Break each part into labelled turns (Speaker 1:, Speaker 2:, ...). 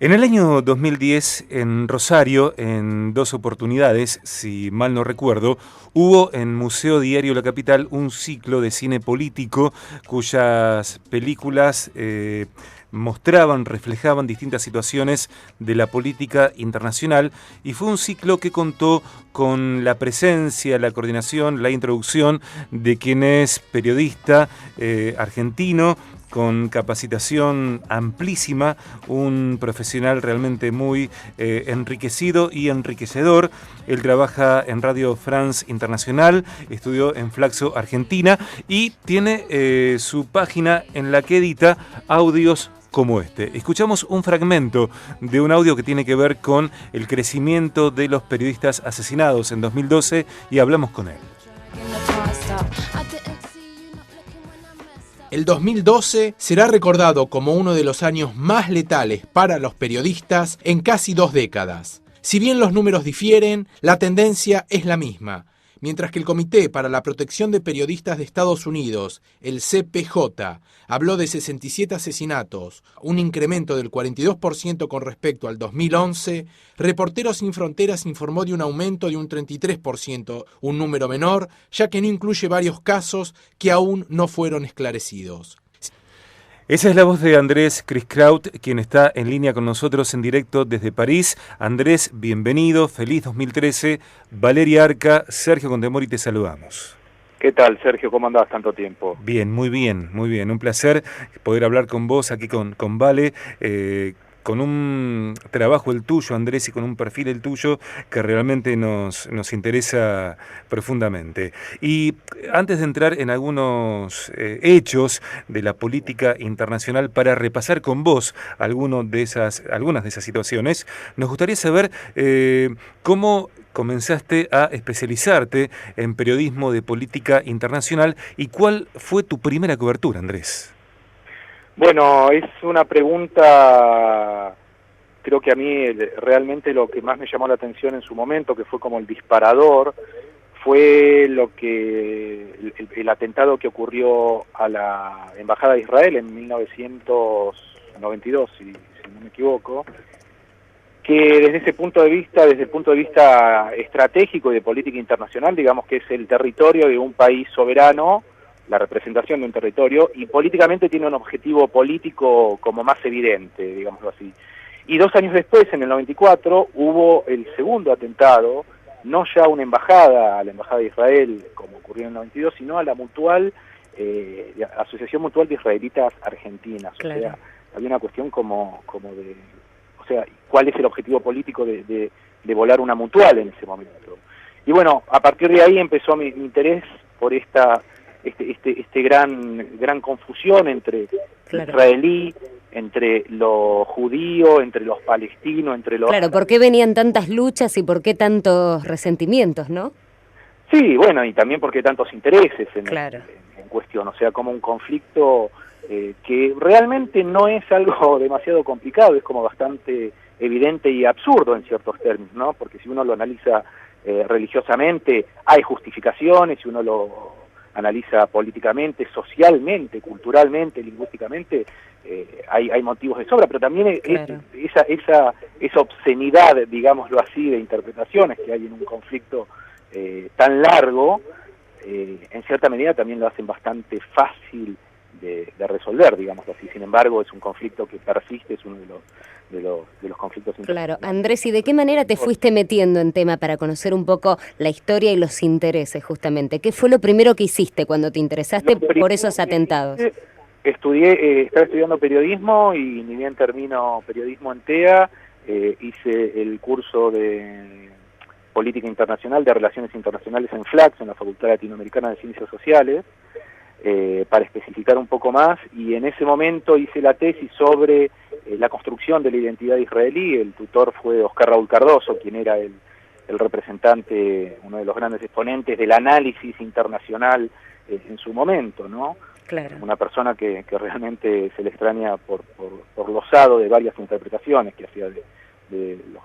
Speaker 1: En el año 2010, en Rosario, en dos oportunidades, si mal no recuerdo, hubo en Museo Diario La Capital un ciclo de cine político cuyas películas mostraban, reflejaban distintas situaciones de la política internacional, y fue un ciclo que contó con la presencia, la coordinación, la introducción de quien es periodista argentino, con capacitación amplísima, un profesional realmente muy enriquecido y enriquecedor. Él trabaja en Radio France Internacional, estudió en Flaxo, Argentina, y tiene su página en la que edita audios como este. Escuchamos un fragmento de un audio que tiene que ver con el crecimiento de los periodistas asesinados en 2012 y hablamos con él.
Speaker 2: El 2012 será recordado como uno de los años más letales para los periodistas en casi 2 décadas. Si bien los números difieren, la tendencia es la misma. Mientras que el Comité para la Protección de Periodistas de Estados Unidos, el CPJ, habló de 67 asesinatos, un incremento del 42% con respecto al 2011, Reporteros Sin Fronteras informó de un aumento de un 33%, un número menor, ya que no incluye varios casos que aún no fueron esclarecidos.
Speaker 1: Esa es la voz de Andrés Criscraut, quien está en línea con nosotros en directo desde París. Andrés, bienvenido, feliz 2013. Valeria Arca, Sergio Contemori, te saludamos.
Speaker 3: ¿Qué tal, Sergio? ¿Cómo andás tanto tiempo?
Speaker 1: Bien, muy bien, muy bien. Un placer poder hablar con vos aquí con Vale. Con un trabajo el tuyo, Andrés, y con un perfil el tuyo que realmente nos interesa profundamente. Y antes de entrar en algunos hechos de la política internacional, para repasar con vos algunas de esas situaciones, nos gustaría saber cómo comenzaste a especializarte en periodismo de política internacional y cuál fue tu primera cobertura, Andrés.
Speaker 3: Bueno, es una pregunta, creo que a mí realmente lo que más me llamó la atención en su momento, que fue como el disparador, fue el atentado que ocurrió a la Embajada de Israel en 1992, si no me equivoco, que desde el punto de vista estratégico y de política internacional, digamos que es el territorio de un país soberano, la representación de un territorio, y políticamente tiene un objetivo político como más evidente, digámoslo así. Y 2 años después, en el 94, hubo el segundo atentado, no ya a una embajada, a la Embajada de Israel, como ocurrió en el 92, sino a la Asociación Mutual de Israelitas Argentinas. Claro. O sea, había una cuestión como de... O sea, ¿cuál es el objetivo político de volar una mutual en ese momento? Y bueno, a partir de ahí empezó mi interés por esta gran confusión entre israelí, entre lo judío, entre los palestinos, entre los...
Speaker 4: Claro, ¿por qué venían tantas luchas y por qué tantos resentimientos, no?
Speaker 3: Sí, bueno, y también porque tantos intereses en cuestión, o sea, como un conflicto que realmente no es algo demasiado complicado, es como bastante evidente y absurdo en ciertos términos, ¿no? Porque si uno lo analiza religiosamente, hay justificaciones, si uno lo analiza políticamente, socialmente, culturalmente, lingüísticamente, hay motivos de sobra, pero también esa obscenidad, digámoslo así, de interpretaciones que hay en un conflicto tan largo, en cierta medida también lo hacen bastante fácil de resolver, digamos así. Sin embargo, es un conflicto que persiste, es uno de los conflictos internacionales.
Speaker 4: Claro, Andrés, ¿y de qué manera te fuiste metiendo en tema para conocer un poco la historia y los intereses, justamente? ¿Qué fue lo primero que hiciste cuando te interesaste por esos atentados?
Speaker 3: Estaba estudiando periodismo y ni bien termino periodismo en TEA, hice el curso de Política Internacional, de Relaciones Internacionales en FLAX, en la Facultad Latinoamericana de Ciencias Sociales, para especificar un poco más, y en ese momento hice la tesis sobre la construcción de la identidad israelí. El tutor fue Oscar Raúl Cardoso, quien era el representante, uno de los grandes exponentes del análisis internacional en su momento, ¿no?
Speaker 4: Claro.
Speaker 3: Una persona que realmente se le extraña por lo osado de varias interpretaciones que hacía de los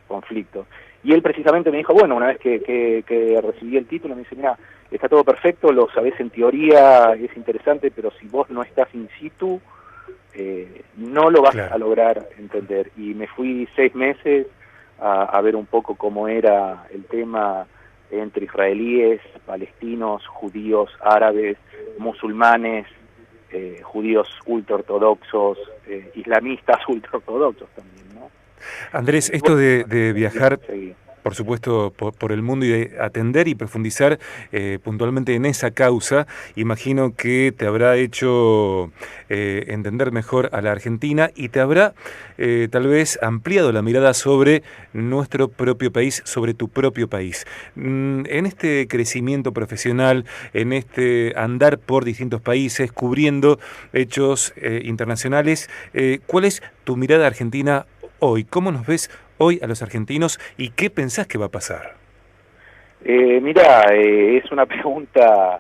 Speaker 3: conflictos. Y él precisamente me dijo, bueno, una vez que recibí el título, me dice, mira, está todo perfecto, lo sabés en teoría, es interesante, pero si vos no estás in situ, no lo vas
Speaker 1: Claro.
Speaker 3: a lograr entender. Y me fui 6 meses a ver un poco cómo era el tema entre israelíes, palestinos, judíos, árabes, musulmanes, judíos ultraortodoxos, islamistas ultraortodoxos también, ¿no?
Speaker 1: Andrés, esto de viajar, por supuesto, por el mundo y de atender y profundizar puntualmente en esa causa, imagino que te habrá hecho entender mejor a la Argentina y te habrá tal vez ampliado la mirada sobre nuestro propio país, sobre tu propio país. En este crecimiento profesional, en este andar por distintos países, cubriendo hechos internacionales, ¿cuál es tu mirada argentina hoy? ¿Cómo nos ves hoy a los argentinos y qué pensás que va a pasar?
Speaker 3: Mira, es una pregunta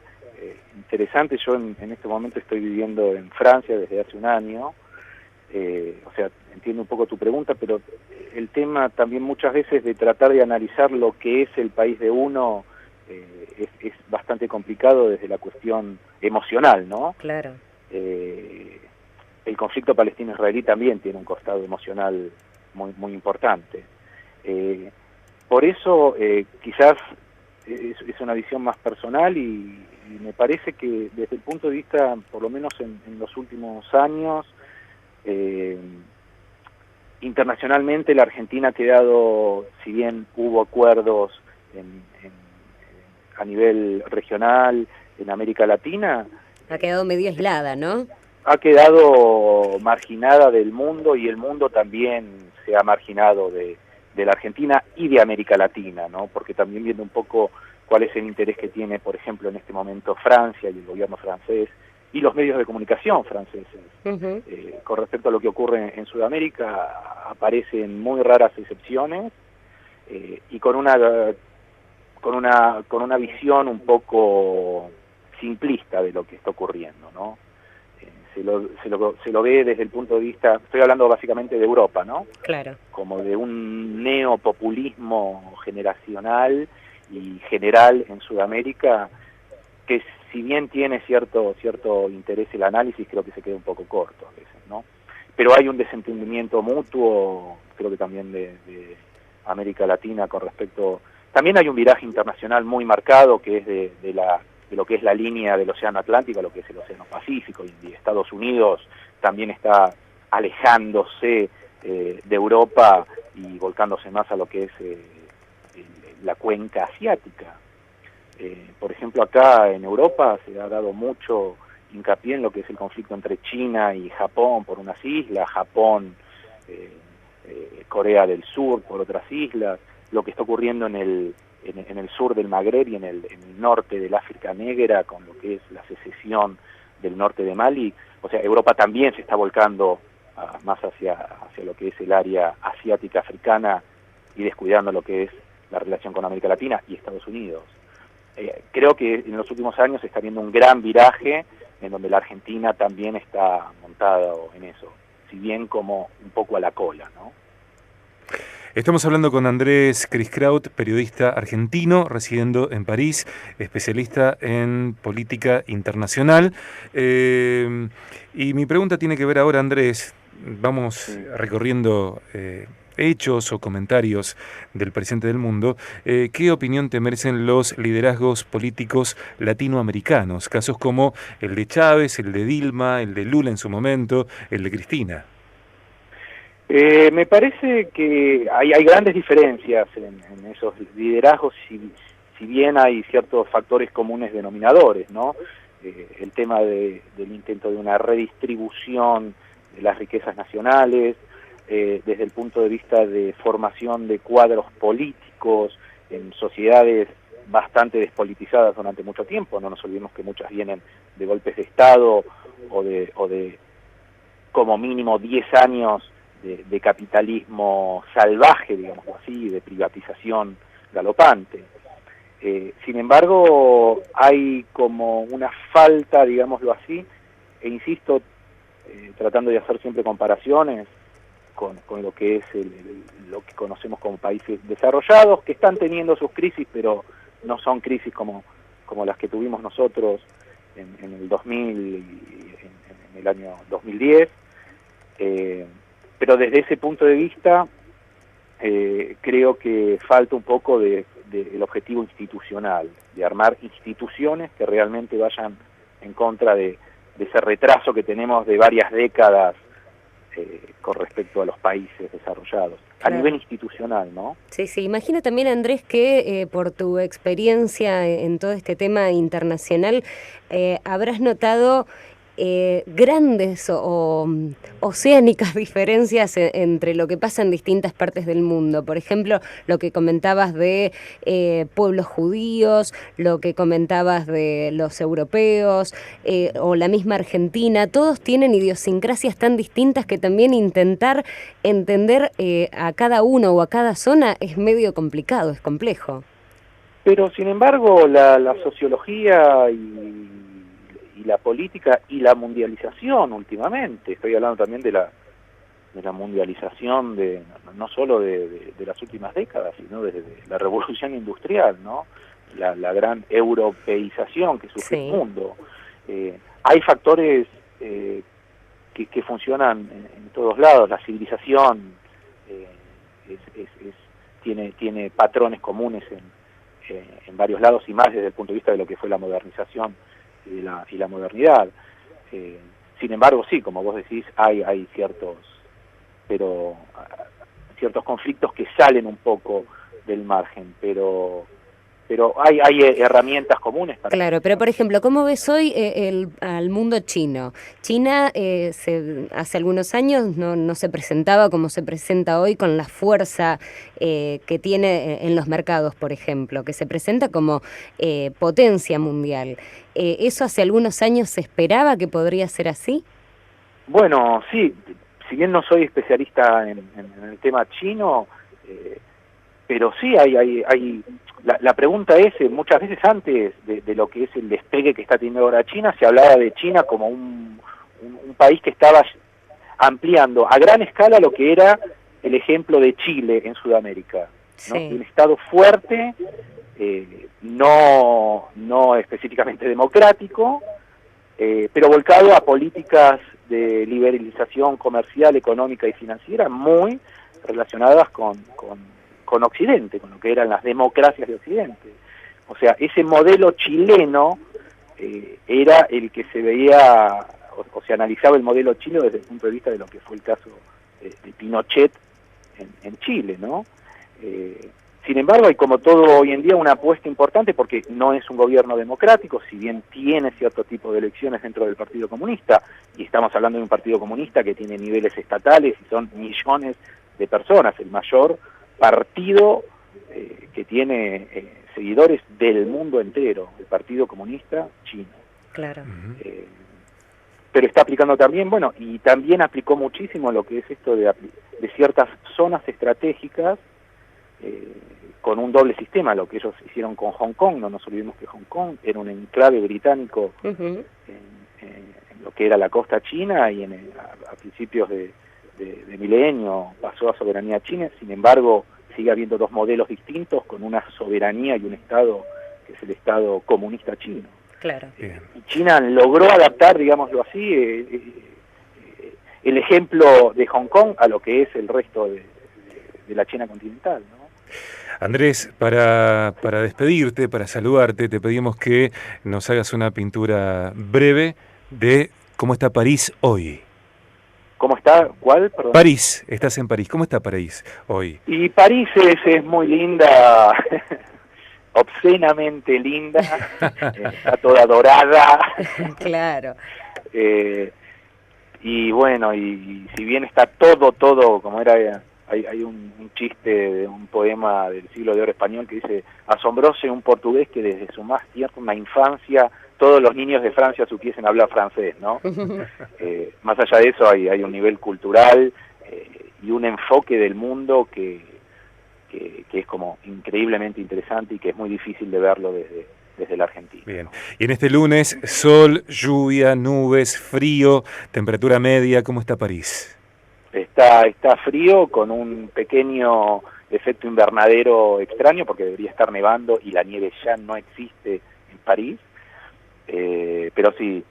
Speaker 3: interesante. Yo en este momento estoy viviendo en Francia desde hace un año. O sea, entiendo un poco tu pregunta, pero el tema también muchas veces de tratar de analizar lo que es el país de uno es bastante complicado desde la cuestión emocional, ¿no?
Speaker 4: Claro.
Speaker 3: El conflicto palestino-israelí también tiene un costado emocional muy importante. Por eso quizás es una visión más personal y me parece que desde el punto de vista, por lo menos en los últimos años, internacionalmente la Argentina ha quedado, si bien hubo acuerdos a nivel regional en América Latina,
Speaker 4: Ha quedado medio aislada, ¿no?
Speaker 3: ha quedado marginada del mundo y el mundo también se ha marginado de la Argentina y de América Latina, ¿no? Porque también viendo un poco cuál es el interés que tiene, por ejemplo, en este momento Francia y el gobierno francés y los medios de comunicación franceses. Con respecto a lo que ocurre en Sudamérica, aparecen muy raras excepciones y con una visión un poco simplista de lo que está ocurriendo, ¿no? Se lo ve desde el punto de vista, estoy hablando básicamente de Europa, ¿no?
Speaker 4: Claro.
Speaker 3: Como de un neopopulismo generacional y general en Sudamérica, que si bien tiene cierto interés el análisis, creo que se queda un poco corto a veces, ¿no? Pero hay un desentendimiento mutuo, creo que también de América Latina con respecto... También hay un viraje internacional muy marcado, que es de lo que es la línea del Océano Atlántico, lo que es el Océano Pacífico, y Estados Unidos también está alejándose de Europa y volcándose más a lo que es la cuenca asiática. Por ejemplo, acá en Europa se ha dado mucho hincapié en lo que es el conflicto entre China y Japón por unas islas, Japón, Corea del Sur por otras islas, lo que está ocurriendo en el sur del Magreb y en el norte del África Negra con lo que es la secesión del norte de Mali. O sea, Europa también se está volcando más hacia lo que es el área asiática africana y descuidando lo que es la relación con América Latina y Estados Unidos. Creo que en los últimos años se está viendo un gran viraje en donde la Argentina también está montada en eso, si bien como un poco a la cola, ¿no?
Speaker 1: Estamos hablando con Andrés Criscraut, periodista argentino, residiendo en París, especialista en política internacional. Y mi pregunta tiene que ver ahora, Andrés, vamos recorriendo hechos o comentarios del presente del mundo. ¿Qué opinión te merecen los liderazgos políticos latinoamericanos? Casos como el de Chávez, el de Dilma, el de Lula en su momento, el de Cristina.
Speaker 3: Me parece que hay grandes diferencias en esos liderazgos, si bien hay ciertos factores comunes denominadores, ¿no? El tema del intento de una redistribución de las riquezas nacionales, desde el punto de vista de formación de cuadros políticos en sociedades bastante despolitizadas durante mucho tiempo. No nos olvidemos que muchas vienen de golpes de Estado o de como mínimo 10 años de capitalismo salvaje, digámoslo así, de privatización galopante. Sin embargo, hay como una falta, digámoslo así, e insisto, tratando de hacer siempre comparaciones con lo que es lo que conocemos como países desarrollados, que están teniendo sus crisis, pero no son crisis como las que tuvimos nosotros en el 2000 y en el año 2010, Pero desde ese punto de vista, creo que falta un poco del objetivo institucional, de armar instituciones que realmente vayan en contra de ese retraso que tenemos de varias décadas con respecto a los países desarrollados, claro, a nivel institucional, ¿no?
Speaker 4: Sí, sí. Imagino también, Andrés, que por tu experiencia en todo este tema internacional, habrás notado grandes o oceánicas diferencias entre lo que pasa en distintas partes del mundo. Por ejemplo, lo que comentabas de pueblos judíos, lo que comentabas de los europeos, o la misma Argentina. Todos tienen idiosincrasias tan distintas que también intentar entender a cada uno o a cada zona es medio complicado, es complejo.
Speaker 3: Pero, sin embargo, la sociología y la política y la mundialización últimamente, estoy hablando también de la mundialización no solo de las últimas décadas, sino desde la revolución industrial, ¿no? La gran europeización que sufre el mundo. Hay factores que funcionan en todos lados. La civilización tiene patrones comunes en varios lados, y más desde el punto de vista de lo que fue la modernización y la modernidad. Sin embargo, sí, como vos decís, hay ciertos conflictos que salen un poco del margen, pero hay herramientas comunes para...
Speaker 4: Claro, pero por ejemplo, ¿cómo ves hoy al mundo chino? China hace algunos años no se presentaba como se presenta hoy, con la fuerza que tiene en los mercados, por ejemplo, que se presenta como potencia mundial. ¿Eso hace algunos años se esperaba que podría ser así?
Speaker 3: Bueno, sí, si bien no soy especialista en el tema chino, pero sí hay la pregunta es, muchas veces antes de lo que es el despegue que está teniendo ahora China, se hablaba de China como un país que estaba ampliando a gran escala lo que era el ejemplo de Chile en Sudamérica, ¿no? Sí. Un Estado fuerte, no específicamente democrático, pero volcado a políticas de liberalización comercial, económica y financiera muy relacionadas con Occidente, con lo que eran las democracias de Occidente. O sea, ese modelo chileno era el que se veía, o se analizaba el modelo chino desde el punto de vista de lo que fue el caso de Pinochet en Chile, ¿no? Sin embargo, hay, como todo hoy en día, una apuesta importante, porque no es un gobierno democrático, si bien tiene cierto tipo de elecciones dentro del Partido Comunista, y estamos hablando de un Partido Comunista que tiene niveles estatales y son millones de personas, el mayor partido que tiene seguidores del mundo entero, el Partido Comunista Chino.
Speaker 4: Claro.
Speaker 3: Pero está aplicando también, bueno, y también aplicó muchísimo lo que es esto de ciertas zonas estratégicas con un doble sistema, lo que ellos hicieron con Hong Kong. No nos olvidemos que Hong Kong era un enclave británico en lo que era la costa china, y a principios de milenio pasó a soberanía china. Sin embargo, sigue habiendo dos modelos distintos, con una soberanía y un Estado que es el Estado comunista chino.
Speaker 4: Claro.
Speaker 3: Y China logró adaptar, digámoslo así, el ejemplo de Hong Kong a lo que es el resto de la China continental, ¿no?
Speaker 1: Andrés, para despedirte, para saludarte, te pedimos que nos hagas una pintura breve de cómo está París hoy.
Speaker 3: ¿Cómo está? ¿Cuál? Perdón.
Speaker 1: París, estás en París. ¿Cómo está París hoy?
Speaker 3: Y París es muy linda, obscenamente linda, está toda dorada.
Speaker 4: Claro.
Speaker 3: Y bueno, y si bien está todo, como era, hay un chiste de un poema del siglo de oro español que dice: asombróse un portugués que desde su más tierna infancia todos los niños de Francia supiesen hablar francés, ¿no? Más allá de eso hay un nivel cultural y un enfoque del mundo que es como increíblemente interesante, y que es muy difícil de verlo desde la Argentina.
Speaker 1: Bien. Y en este lunes, sol, lluvia, nubes, frío, temperatura media, ¿cómo está París?
Speaker 3: Está frío, con un pequeño efecto invernadero extraño, porque debería estar nevando y la nieve ya no existe en París. Pero sí,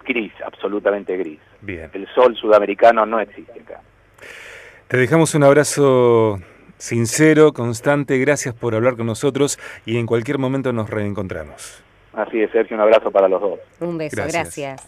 Speaker 3: gris, absolutamente gris.
Speaker 1: Bien.
Speaker 3: El sol sudamericano no existe acá.
Speaker 1: Te dejamos un abrazo sincero, constante, gracias por hablar con nosotros y en cualquier momento nos reencontramos.
Speaker 3: Así es, Sergio, un abrazo para los dos.
Speaker 4: Un beso, gracias.